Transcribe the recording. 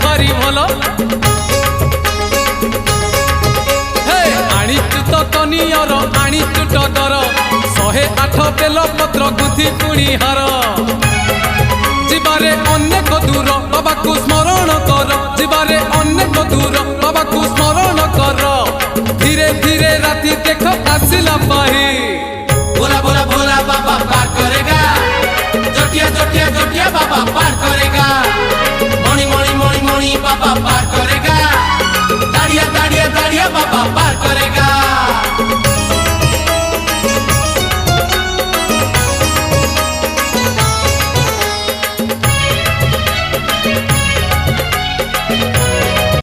भारी भल आनीचु तो कनियर आनीचु टगर 108 बेल पत्र गुथि पुणी हार जीवारे अनेक दूर बाबा को स्मरण कर जीवारे अनेक दूर बाबा को स्मरण कर धीरे धीरे राति देख आसिला पाए